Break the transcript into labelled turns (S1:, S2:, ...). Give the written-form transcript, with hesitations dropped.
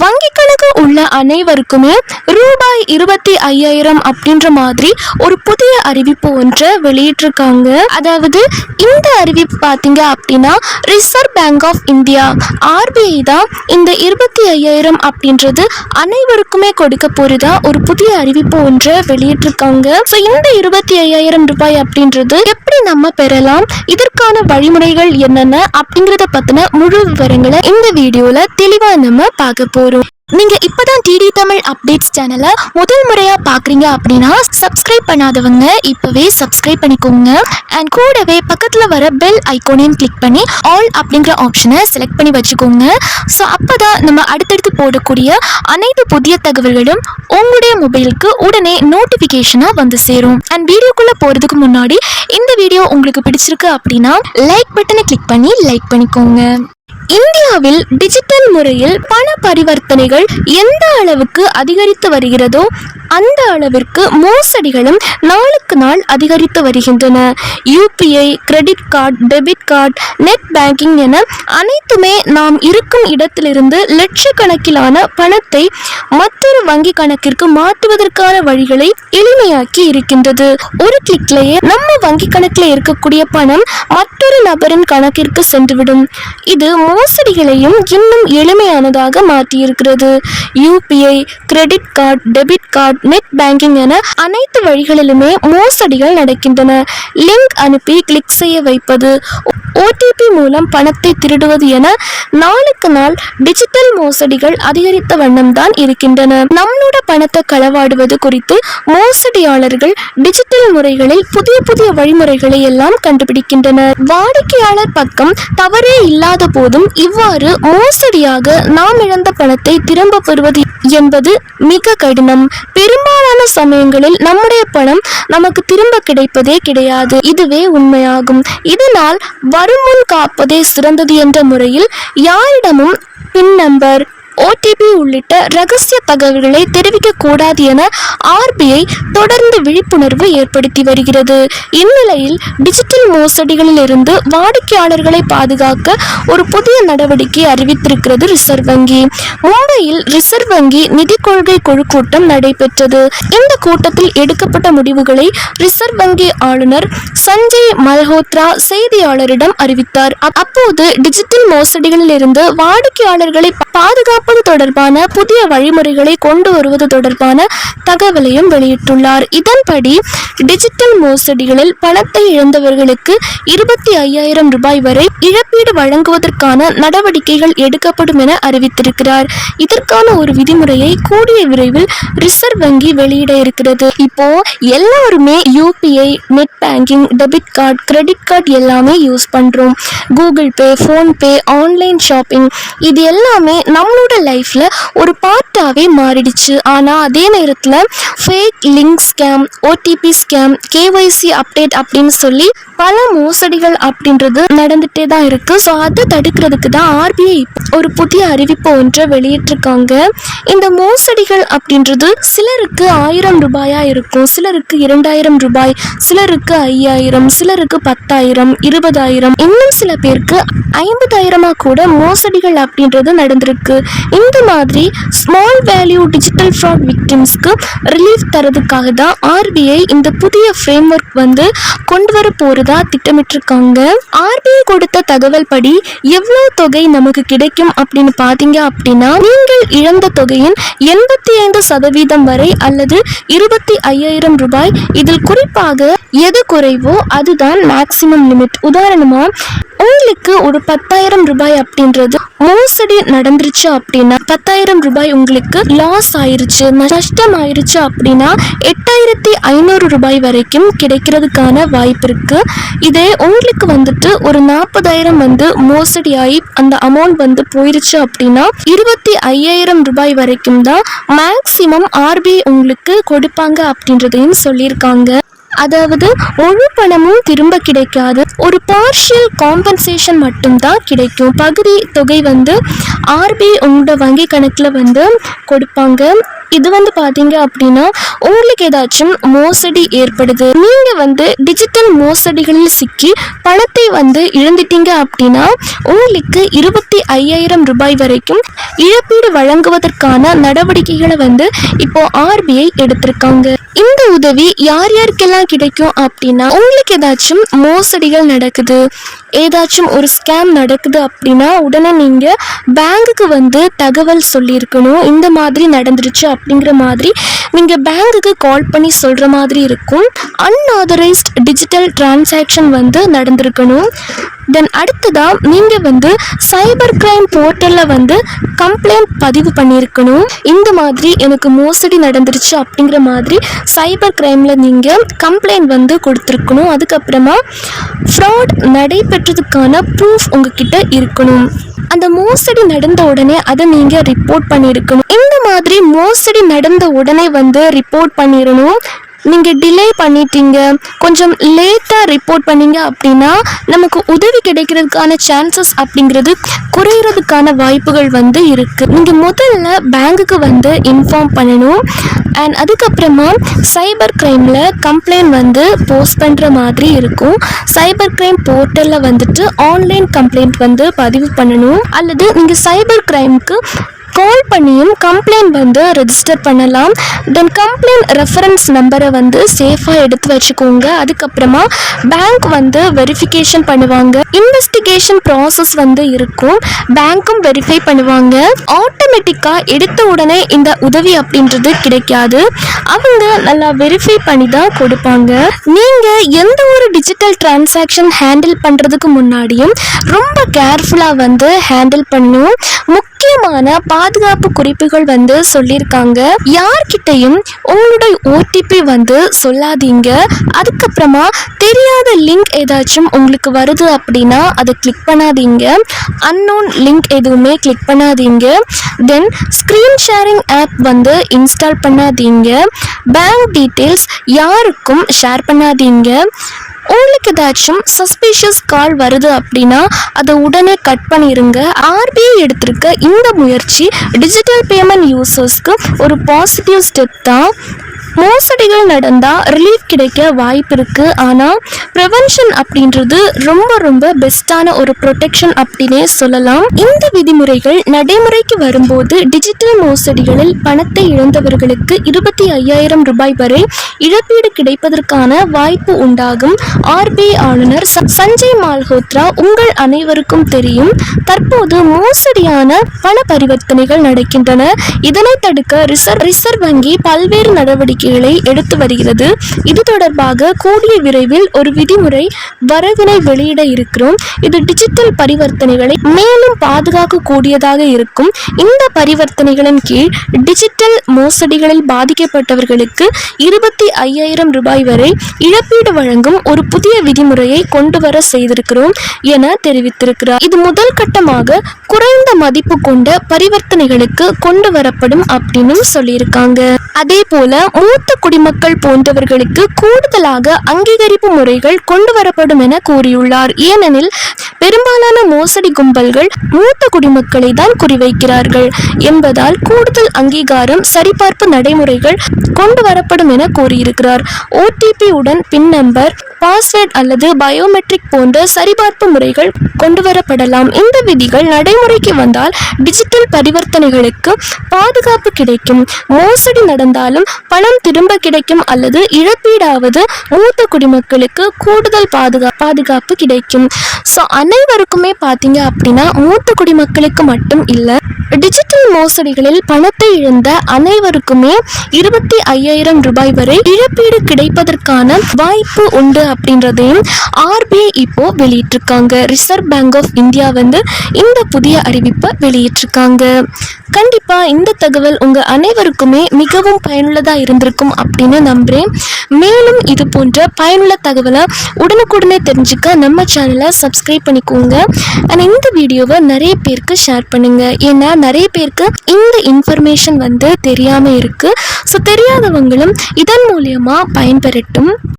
S1: வங்கி கணக்கு உள்ள அனைவருக்குமே ரூபாய் 25,000 அப்படின்ற மாதிரி ஒரு புதிய அறிவிப்பு ஒன்றை வெளியிட்டிருக்காங்க. அதாவது இந்த அறிவிப்பு பார்த்தீங்க அப்படின்னா Reserve Bank of India RBI தான் இந்த 25,000 அப்படின்றது அனைவருக்குமே கொடுக்க போறதா ஒரு புதிய அறிவிப்பு ஒன்றை வெளியிட்டிருக்காங்க. ஸோ இந்த 25,000 ரூபாய் அப்படின்றது எப்படி நம்ம பெறலாம், இதற்கான வழிமுறைகள் என்னென்ன அப்படிங்கிறத பத்தின முழு விவரங்களை இந்த வீடியோல தெளிவா நம்ம பார்க்க போறோம். நீங்க இப்பதான் டிடி தமிழ் அப்டேட்ஸ் சேனலை முதல் முறையா பாக்குறீங்க அப்படின்னா சப்ஸ்கிரைப் பண்ணாதவங்க இப்பவே சப்ஸ்கிரைப் பண்ணிக்கோங்க. அண்ட் கூடவே பக்கத்துல வர பெல் ஐகானையும் கிளிக் பண்ணி ஆல் அப்படிங்கிற ஆப்ஷனை செலக்ட் பண்ணி வச்சுக்கோங்க. ஸோ அப்பதான் நம்ம அடுத்தடுத்து போடக்கூடிய அனைத்து புதிய தகவல்களும் உங்களுடைய மொபைலுக்கு உடனே நோட்டிபிகேஷனா வந்து சேரும். அண்ட் வீடியோக்குள்ள போறதுக்கு முன்னாடி இந்த வீடியோ உங்களுக்கு பிடிச்சிருக்கு அப்படின்னா லைக் பட்டனை கிளிக் பண்ணி லைக் பண்ணிக்கோங்க. இந்தியாவில் டிஜிட்டல் முறையில் பண பரிவர்த்தனைகள் எந்த அளவுக்கு அதிகரித்து வருகிறதோ அந்த அளவிற்கு மோசடிகளும் நாளுக்கு நாள் அதிகரித்து வருகின்றன. UPI, credit card, debit card, net banking என அனைத்துமே நாம் இருக்கும் இடத்திலிருந்து லட்சக்கணக்கிலான பணத்தை மற்றொரு வங்கி கணக்கிற்கு மாற்றுவதற்கான வழிகளை எளிமையாக்கி இருக்கின்றது. ஒரு கிளிக்லேயே நம்ம வங்கி கணக்கில் இருக்கக்கூடிய பணம் மற்றொரு நபரின் கணக்கிற்கு சென்றுவிடும். இது மோசடிகளையும் இன்னும் எளிமையானதாக மாற்றியிருக்கிறது. UPI, credit card, debit card, net banking என அனைத்து வழிகளிலுமே மோசடிகள் நடக்கின்றன. லிங்க் அனுப்பி கிளிக் செய்ய வைப்பது, OTP மூலம் பணத்தை திருடுவது என நாளுக்கு நாள் டிஜிட்டல் மோசடிகள் அதிகரித்த வண்ணம் தான் இருக்கின்றன. நம்மளோட பணத்தை களவாடுவது குறித்து மோசடியாளர்கள் டிஜிட்டல் முறைகளில் புதிய புதிய வழிமுறைகளை எல்லாம் கண்டுபிடிக்கின்றனர். வாடிக்கையாளர் பக்கம் தவறே இல்லாத போதும் இவ்வாறு மோசடியாக நாம் இழந்த பணத்தை திரும்ப பெறுவது என்பது மிக கடினம். பெரும்பாலான சமயங்களில் நம்முடைய பணம் நமக்கு திரும்ப கிடைப்பதே கிடையாது. இதுவே உண்மையாகும். இதனால் வருமுன் காப்பதே சிறந்தது என்ற முறையில் யாரிடமும் பின் நம்பர், OTP உள்ளிட்ட ரகசிய தகவல்களை தெரிவிக்க கூடாது என RBI தொடர்ந்து விழிப்புணர்வு ஏற்படுத்தி வருகிறது. இந்நிலையில் டிஜிட்டல் மோசடிகளில் இருந்து வாடிக்கையாளர்களை பாதுகாக்க ஒரு புதிய நடவடிக்கை அறிவித்திருக்கிறது ரிசர்வ் வங்கி. மும்பையில் ரிசர்வ் வங்கி நிதி கொள்கை குழு கூட்டம் நடைபெற்றது. இந்த கூட்டத்தில் எடுக்கப்பட்ட முடிவுகளை ரிசர்வ் வங்கி ஆளுநர் சஞ்சய் மல்ஹோத்ரா செய்தியாளரிடம் அறிவித்தார். அப்போது டிஜிட்டல் மோசடிகளில் இருந்து வாடிக்கையாளர்களை பாதுகாப்பு தொடர்பான புதிய வழிமுறைகளை கொண்டு வருவது தொடர்பான தகவலையும் வெளியிட்டுள்ளார். இதன்படி டிஜிட்டல் மோசடிகளில் பணத்தை இழந்தவர்களுக்கு 25,000 ரூபாய் வரை இழப்பீடு வழங்குவதற்கான நடவடிக்கைகள் எடுக்கப்படும் என அறிவித்திருக்கிறார். இதற்கான ஒரு விதிமுறையை கூடிய விரைவில் ரிசர்வ் வங்கி வெளியிட இருக்கிறது. இப்போ எல்லாருமே UPI, net banking, debit card, credit card எல்லாமே யூஸ் பண்றோம். Google Pay, PhonePe, online shopping இது எல்லாமே நம்மளோட லைஃப்ல ஒரு பார்ட்டாவே மாறிடுச்சு. ஆனா அதே நேரத்துல fake link scam, OTP scam, KYC update அப்படின்னு சொல்லி பல மோசடிகள் அப்படின்றது நடந்துட்டே தான் இருக்கு. ஸோ அதை தடுக்கிறதுக்கு தான் RBI ஒரு புதிய அறிவிப்பு ஒன்றை வெளியிட்டிருக்காங்க. இந்த மோசடிகள் அப்படின்றது சிலருக்கு 1000 ரூபாயா இருக்கும், சிலருக்கு 2000 ரூபாய், சிலருக்கு 5000, சிலருக்கு 10,000, 20,000, இன்னும் சில பேருக்கு 50,000 கூட மோசடிகள் அப்படின்றது நடந்திருக்கு. இந்த மாதிரி ஸ்மால் வேல்யூ டிஜிட்டல் ஃப்ராட் விக்டிம்ஸ்க்கு ரிலீஃப் தரதுக்காக தான் RBI இந்த புதிய ஃப்ரேம் ஒர்க் கொண்டு வர போறதா திட்டமிட்டிருக்காங்க. RBI கொடுத்த தகவல் படி எவ்வளவு தொகை நமக்கு கிடைக்கும் அப்படின்னு பாத்தீங்க அப்படின்னா நீங்கள் இழந்த தொகையின் 85% வரை அல்லது 25,000 ரூபாய். இதில் குறிப்பாக எது குறைவோ அதுதான் மேக்சிமம் லிமிட். உதாரணமா உங்களுக்கு ஒரு 10,000 ரூபாய் அப்படின்றது மோசடி நடந்துருச்சு அப்படின்னா 10,000 ரூபாய் உங்களுக்கு லாஸ் ஆயிருச்சு, நஷ்டம் ஆயிருச்சு அப்படின்னா 8,500 ரூபாய் வரைக்கும் கிடைக்கிறதுக்கான வாய்ப்பு இருக்கு. இதே உங்களுக்கு ஒரு 40,000 மோசடி ஆகி அந்த அமௌண்ட் போயிருச்சு அப்படின்னா 25,000 ரூபாய் வரைக்கும் தான் மேக்சிமம் RBI உங்களுக்கு கொடுப்பாங்க அப்படின்றதையும் சொல்லியிருக்காங்க. அதாவது முழு பணமும் திரும்ப கிடைக்காது, ஒரு பார்ஷியல் காம்பன்சேஷன் மட்டும்தான் கிடைக்கும். பகுதி தொகை RBI உங்களோட வங்கி கணக்கில் கொடுப்பாங்க. இது பார்த்தீங்க அப்படின்னா உங்களுக்கு ஏதாச்சும் மோசடி ஏற்படுது, நீங்க டிஜிட்டல் மோசடிகளில் சிக்கி பணத்தை இழந்துட்டீங்க அப்படின்னா உங்களுக்கு 25,000 ரூபாய் வரைக்கும் இழப்பீடு வழங்குவதற்கான நடவடிக்கைகளை வந்து இப்போ ஆர்பிஐ எடுத்திருக்காங்க. இந்த உதவி யார் யாருக்கெல்லாம் கிடைக்கும் அப்படின்னா, உங்களுக்கு ஏதாச்சும் மோசடிகள் நடக்குது, ஏதாச்சும் ஒரு ஸ்கேம் நடக்குது அப்படின்னா உடனே நீங்கள் பேங்குக்கு வந்து தகவல் சொல்லியிருக்கணும். இந்த மாதிரி நடந்துருச்சு அப்படிங்கிற மாதிரி நீங்கள் பேங்குக்கு கால் பண்ணி சொல்கிற மாதிரி இருக்கும். அன்ஆதரைஸ்ட் டிஜிட்டல் டிரான்சாக்ஷன் வந்து நடந்திருக்கணும். தென் அடுத்ததாக நீங்கள் வந்து சைபர் கிரைம் போர்ட்டலில் வந்து கம்ப்ளைண்ட் பதிவு பண்ணியிருக்கணும். இந்த மாதிரி எனக்கு மோசடி நடந்துருச்சு அப்படிங்கிற மாதிரி சைபர் கிரைமில் நீங்கள் கம்ப்ளைண்ட் வந்து கொடுத்துருக்கணும். அதுக்கப்புறமா ஃப்ராட் நடைபெற்றதுக்கான ப்ரூஃப் உங்ககிட்ட இருக்கணும். அந்த மோசடி நடந்த உடனே அதை நீங்கள் ரிப்போர்ட் பண்ணியிருக்கணும். இந்த மாதிரி மோசடி நடந்த உடனே வந்து ரிப்போர்ட் பண்ணிடணும். நீங்கள் டிலே பண்ணிட்டீங்க, கொஞ்சம் லேட்டாக ரிப்போர்ட் பண்ணீங்க அப்படின்னா நமக்கு உதவி கிடைக்கிறதுக்கான சான்சஸ் அப்படிங்கிறது குறையிறதுக்கான வாய்ப்புகள் வந்து இருக்குது. நீங்கள் முதல்ல பேங்குக்கு வந்து இன்ஃபார்ம் பண்ணணும். அண்ட் அதுக்கப்புறமா சைபர் கிரைமில் கம்ப்ளைண்ட் வந்து போஸ்ட் பண்ணுற மாதிரி இருக்கும். சைபர் கிரைம் போர்ட்டலில் வந்துட்டு ஆன்லைன் கம்ப்ளைண்ட் வந்து பதிவு பண்ணணும். அல்லது நீங்கள் சைபர் கிரைமுக்கு கால் பண்ணியும் கம்ப்ளைண்ட் வந்து ரெஜிஸ்டர் பண்ணலாம். தென் கம்ப்ளைண்ட் ரெஃபரன்ஸ் நம்பரை வந்து சேஃபாக எடுத்து வச்சுக்கோங்க. அதுக்கப்புறமா பேங்க் வந்து வெரிஃபிகேஷன் பண்ணுவாங்க. இன்வெஸ்டிகேஷன் ப்ராசஸ் வந்து இருக்கும். பேங்க்கும் வெரிஃபை பண்ணுவாங்க. ஆட்டோமேட்டிக்காக எடுத்த உடனே இந்த உதவி அப்படின்றது கிடைக்காது. அவங்க நல்லா வெரிஃபை பண்ணி தான் கொடுப்பாங்க. நீங்கள் எந்த ஒரு டிஜிட்டல் டிரான்சாக்ஷன் ஹேண்டில் பண்ணுறதுக்கு முன்னாடியும் ரொம்ப கேர்ஃபுல்லாக வந்து ஹேண்டில் பண்ணணும். முக்கியமான பாதுகாப்பு குறிப்புகள் வந்து சொல்லியிருக்காங்க. யார்கிட்டையும் உங்களுடைய ஓடிபி வந்து சொல்லாதீங்க. அதுக்கப்புறமா தெரியாத லிங்க் ஏதாச்சும் உங்களுக்கு வருது அப்படின்னா அதை கிளிக் பண்ணாதீங்க. அன்னோன் லிங்க் எதுவுமே கிளிக் பண்ணாதீங்க. தென் ஸ்க்ரீன் ஷேரிங் ஆப் வந்து இன்ஸ்டால் பண்ணாதீங்க. பேங்க் டீட்டெயில்ஸ் யாருக்கும் ஷேர் பண்ணாதீங்க. உங்களுக்கு ஏதாச்சும் சஸ்பீஷியஸ் கால் வருது அப்படின்னா அதை உடனே கட் பண்ணிடுங்க. ஆர்பிஐ எடுத்திருக்க இந்த முயற்சி டிஜிட்டல் பேமெண்ட் யூசர்ஸ்க்கு ஒரு பாசிட்டிவ் ஸ்டெப் தான். மோசடிகள் நடந்தால் ரிலீஃப் கிடைக்க வாய்ப்பு இருக்குது. ஆனால் ப்ரிவென்ஷன் அப்படின்றது ரொம்ப ரொம்ப பெஸ்ட்டான ஒரு ப்ரொடெக்ஷன் அப்படின்னே சொல்லலாம். இந்த விதிமுறைகள் நடைமுறைக்கு வரும்போது டிஜிட்டல் மோசடிகளில் பணத்தை இழந்தவர்களுக்கு 25,000 ரூபாய் வரை இழப்பீடு கிடைப்பதற்கான வாய்ப்பு உண்டாகும். ஆர்பிஐ ஆளுநர் சஞ்சய் மால்ஹோத்ரா உங்கள் அனைவருக்கும் தெரியும், தற்போது மோசடியான பண பரிவர்த்தனைகள் நடக்கின்றன. இதனை தடுக்க ரிசர்வ் வங்கி பல்வேறு நடவடிக்கைகளை எடுத்து வருகிறது. இது தொடர்பாக கூடிய விரைவில் ஒரு விதிமுறை வரவினை வெளியிட இருக்கிறோம். இது டிஜிட்டல் பரிவர்த்தனைகளை மேலும் பாதுகாக்க கூடியதாக இருக்கும். இந்த பரிவர்த்தனைகளின் கீழ் டிஜிட்டல் மோசடிகளில் பாதிக்கப்பட்டவர்களுக்கு 25,000 ரூபாய் வரை இழப்பீடு வழங்கும் ஒரு புதிய விதிமுறையை கொண்டு வர செய்திருக்கிறோம் என தெரிவித்திருக்கிறார். இது முதல் கட்டமாக குறைந்த மதிப்பு கொண்ட பரிவர்த்தனைகளுக்கு கொண்டு வரப்படும் அப்படின்னு சொல்லியிருக்காங்க. அதே போல மூத்த குடிமக்கள் போன்றவர்களுக்கு கூடுதலாக அங்கீகரிப்பு முறைகள் கொண்டு வரப்படும் என கூறியுள்ளார். ஏனெனில் பெரும்பாலான மோசடி கும்பல்கள் மூத்த குடிமக்களை தான் குறிவைக்கிறார்கள் என்பதால் கூடுதல் அங்கீகாரம் சரிபார்ப்பு நடைமுறைகள் கொண்டு வரப்படும் என கூறியிருக்கிறார். ஓடிபி உடன் பின் நம்பர், பாஸ்வேர்ட் அல்லது பயோமெட்ரிக் போன்ற சரிபார்ப்பு முறைகள் கொண்டு வரப்படலாம். இந்த விதிகள் நடைமுறைக்கு வந்தால் டிஜிட்டல் பரிவர்த்தனைகளுக்கு பாதுகாப்பு கிடைக்கும். மோசடி நடந்தாலும் பணம் திரும்ப கிடைக்கும் அல்லது இழப்பீடாவது மூத்த குடிமக்களுக்கு கூடுதல் பாதுகாப்பு கிடைக்கும். ஸோ அனைவருக்குமே பார்த்தீங்க அப்படின்னா மூத்த குடிமக்களுக்கு மட்டும் இல்லை, டிஜிட்டல் மோசடிகளில் பணத்தை இழந்த அனைவருக்குமே 25,000 ரூபாய் வரை இழப்பீடு கிடைப்பதற்கான வாய்ப்பு உண்டு அப்படின்றதையும் ஆர்பிஐ இப்போ வெளியிட்டிருக்காங்க. ரிசர்வ் பேங்க் ஆஃப் இந்தியா வந்து இந்த புதிய அறிவிப்பை வெளியிட்டிருக்காங்க. கண்டிப்பா இந்த தகவல் உங்க அனைவருக்குமே மிகவும் பயனுள்ளதாக இருந்திருக்கும் அப்படின்னு நம்புறேன். மேலும் இது போன்ற பயனுள்ள தகவலை உடனுக்குடனே தெரிஞ்சுக்க நம்ம சேனலை சப்ஸ்கிரைப் பண்ணிக்கோங்க. அண்ட் இந்த வீடியோவை நிறைய பேருக்கு ஷேர் பண்ணுங்க. ஏன்னா நிறைய பேருக்கு இந்த இன்ஃபர்மேஷன் வந்து தெரியாம இருக்கு. ஸோ தெரியாதவங்களும் இதன் மூலியமா பயன்பெறட்டும்.